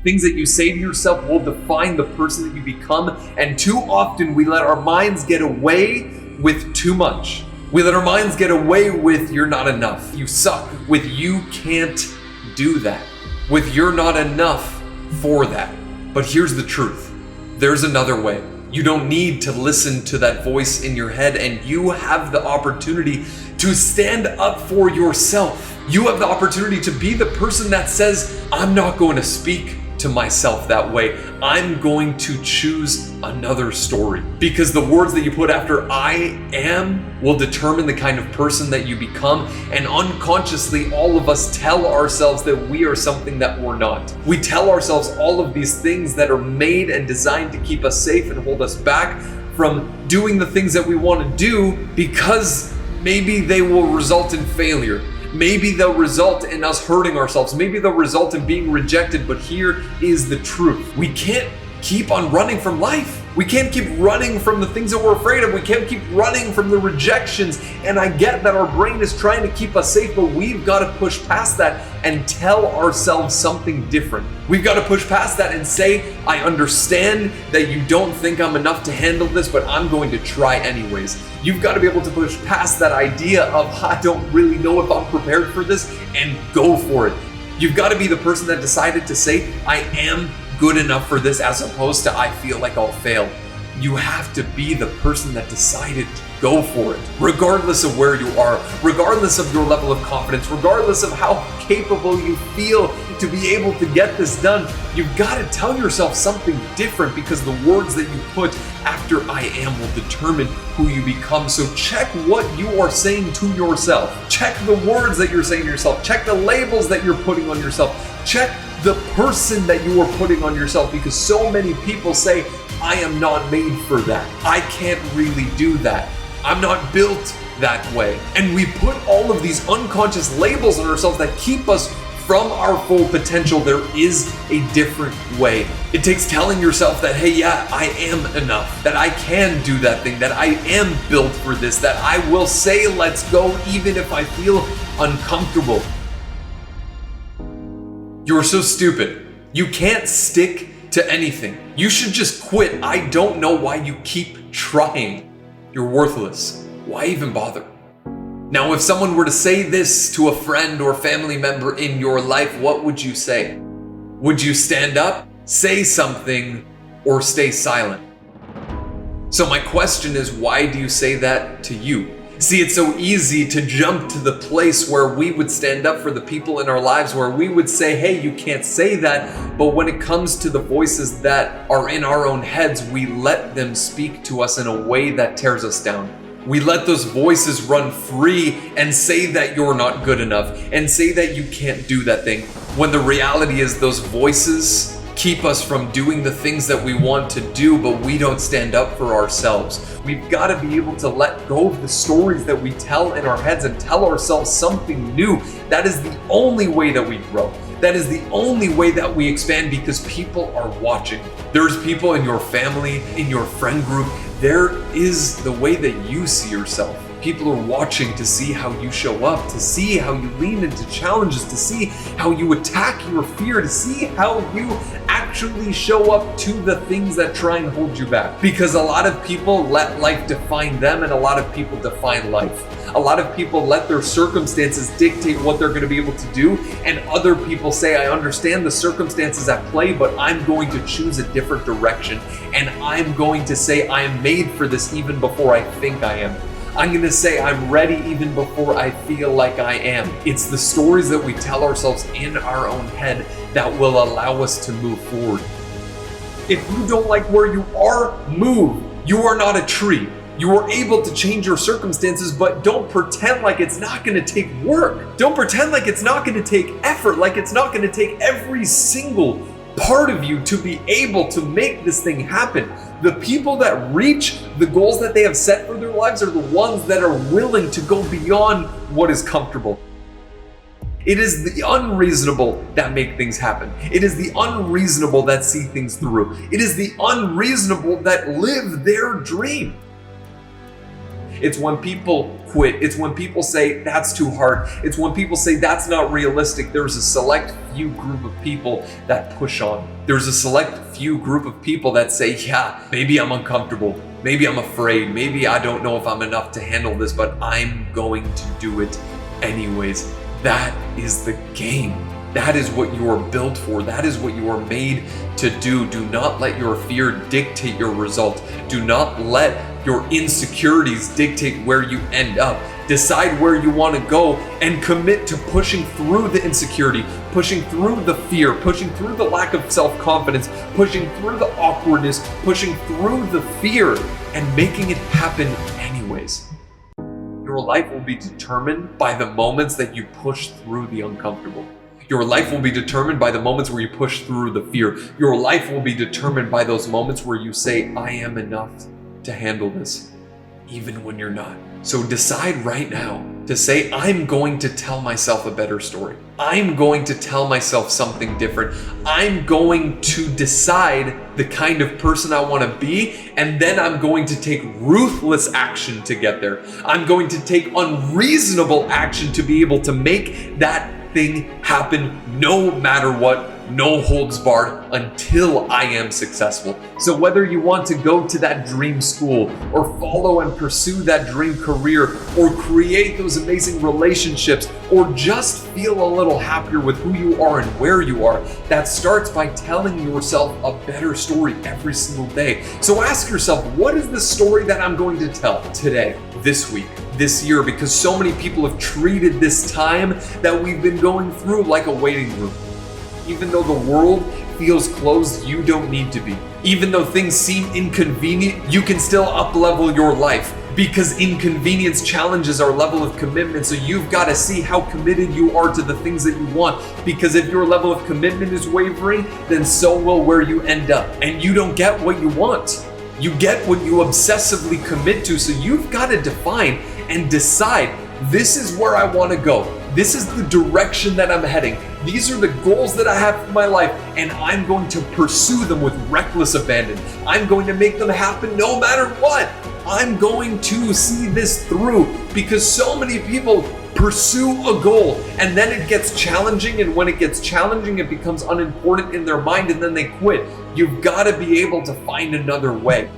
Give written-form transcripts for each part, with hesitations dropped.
Things that you say to yourself will define the person that you become. And too often we let our minds get away with too much. We let our minds get away with you're not enough, you suck, with you can't do that, with you're not enough for that. But here's the truth. There's another way. You don't need to listen to that voice in your head, and you have the opportunity to stand up for yourself. You have the opportunity to be the person that says, I'm not going to speak to myself that way. I'm going to choose another story. Because the words that you put after I am will determine the kind of person that you become. And unconsciously, all of us tell ourselves that we are something that we're not. We tell ourselves all of these things that are made and designed to keep us safe and hold us back from doing the things that we want to do, because maybe they will result in failure. Maybe they'll result in us hurting ourselves. Maybe they'll result in being rejected. But here is the truth. We can't keep on running from life. We can't keep running from the things that we're afraid of. We can't keep running from the rejections. And I get that our brain is trying to keep us safe, but we've got to push past that and tell ourselves something different. We've got to push past that and say, I understand that you don't think I'm enough to handle this, but I'm going to try anyways. You've got to be able to push past that idea of, I don't really know if I'm prepared for this, and go for it. You've got to be the person that decided to say, I am good enough for this, as opposed to I feel like I'll fail. You have to be the person that decided to go for it, regardless of where you are, regardless of your level of confidence, regardless of how capable you feel to be able to get this done. You've got to tell yourself something different, because the words that you put after I am will determine who you become. So check what you are saying to yourself. Check the words that you're saying to yourself. Check the labels that you're putting on yourself. Check the person that you are putting on yourself, because so many people say, I am not made for that. I can't really do that. I'm not built that way. And we put all of these unconscious labels on ourselves that keep us from our full potential. There is a different way. It takes telling yourself that, hey, yeah, I am enough, that I can do that thing, that I am built for this, that I will say, let's go, even if I feel uncomfortable. You're so stupid. You can't stick to anything. You should just quit. I don't know why you keep trying. You're worthless. Why even bother? Now, if someone were to say this to a friend or family member in your life, what would you say? Would you stand up, say something, or stay silent? So my question is, why do you say that to you? See, it's so easy to jump to the place where we would stand up for the people in our lives, where we would say, hey, you can't say that. But when it comes to the voices that are in our own heads, we let them speak to us in a way that tears us down. We let those voices run free and say that you're not good enough and say that you can't do that thing, when the reality is those voices keep us from doing the things that we want to do, but we don't stand up for ourselves. We've got to be able to let go of the stories that we tell in our heads and tell ourselves something new. That is the only way that we grow. That is the only way that we expand, because people are watching. There's people in your family, in your friend group. There is the way that you see yourself. People are watching to see how you show up, to see how you lean into challenges, to see how you attack your fear, to see how you actually show up to the things that try and hold you back. Because a lot of people let life define them, and a lot of people define life. A lot of people let their circumstances dictate what they're going to be able to do, and other people say, I understand the circumstances at play, but I'm going to choose a different direction, and I'm going to say I am made for this even before I think I am. I'm going to say I'm ready even before I feel like I am. It's the stories that we tell ourselves in our own head that will allow us to move forward. If you don't like where you are, move. You are not a tree. You are able to change your circumstances, but don't pretend like it's not going to take work. Don't pretend like it's not going to take effort, like it's not going to take every single part of you to be able to make this thing happen. The people that reach the goals that they have set for their lives are the ones that are willing to go beyond what is comfortable. It is the unreasonable that make things happen. It is the unreasonable that see things through. It is the unreasonable that live their dream. It's when people quit. It's when people say that's too hard. It's when people say that's not realistic. There's a select few group of people that push on. There's a select few group of people that say, yeah, maybe I'm uncomfortable. Maybe I'm afraid. Maybe I don't know if I'm enough to handle this, but I'm going to do it anyways. That is the game. That is what you are built for. That is what you are made to do. Do not let your fear dictate your result. Do not let your insecurities dictate where you end up. Decide where you want to go and commit to pushing through the insecurity, pushing through the fear, pushing through the lack of self-confidence, pushing through the awkwardness, pushing through the fear, and making it happen anyways. Your life will be determined by the moments that you push through the uncomfortable. Your life will be determined by the moments where you push through the fear. Your life will be determined by those moments where you say, I am enough to handle this, even when you're not. So decide right now to say, I'm going to tell myself a better story. I'm going to tell myself something different. I'm going to decide the kind of person I want to be, and then I'm going to take ruthless action to get there. I'm going to take unreasonable action to be able to make that thing happen no matter what, no holds barred, until I am successful. So whether you want to go to that dream school or follow and pursue that dream career or create those amazing relationships or just feel a little happier with who you are and where you are, that starts by telling yourself a better story every single day. So ask yourself, what is the story that I'm going to tell today, this week, this year? Because so many people have treated this time that we've been going through like a waiting room. Even though the world feels closed, you don't need to be. Even though things seem inconvenient, you can still up-level your life, because inconvenience challenges our level of commitment. So you've got to see how committed you are to the things that you want, because if your level of commitment is wavering, then so will where you end up. And you don't get what you want. You get what you obsessively commit to. So you've got to define and decide, this is where I want to go. This is the direction that I'm heading. These are the goals that I have for my life, and I'm going to pursue them with reckless abandon. I'm going to make them happen no matter what. I'm going to see this through, because so many people pursue a goal and then it gets challenging, and when it gets challenging, it becomes unimportant in their mind and then they quit. You've got to be able to find another way.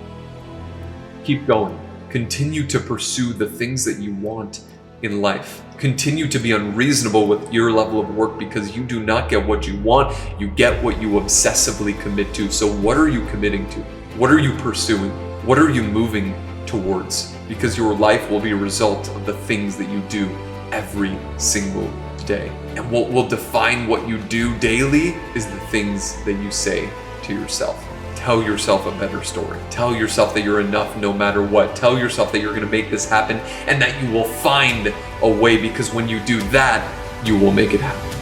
Keep going. Continue to pursue the things that you want in life. Continue to be unreasonable with your level of work, because you do not get what you want, you get what you obsessively commit to. So what are you committing to? What are you pursuing? What are you moving towards? Because your life will be a result of the things that you do every single day. And what will define what you do daily is the things that you say to yourself. Tell yourself a better story. Tell yourself that you're enough no matter what. Tell yourself that you're going to make this happen and that you will find a way, because when you do that, you will make it happen.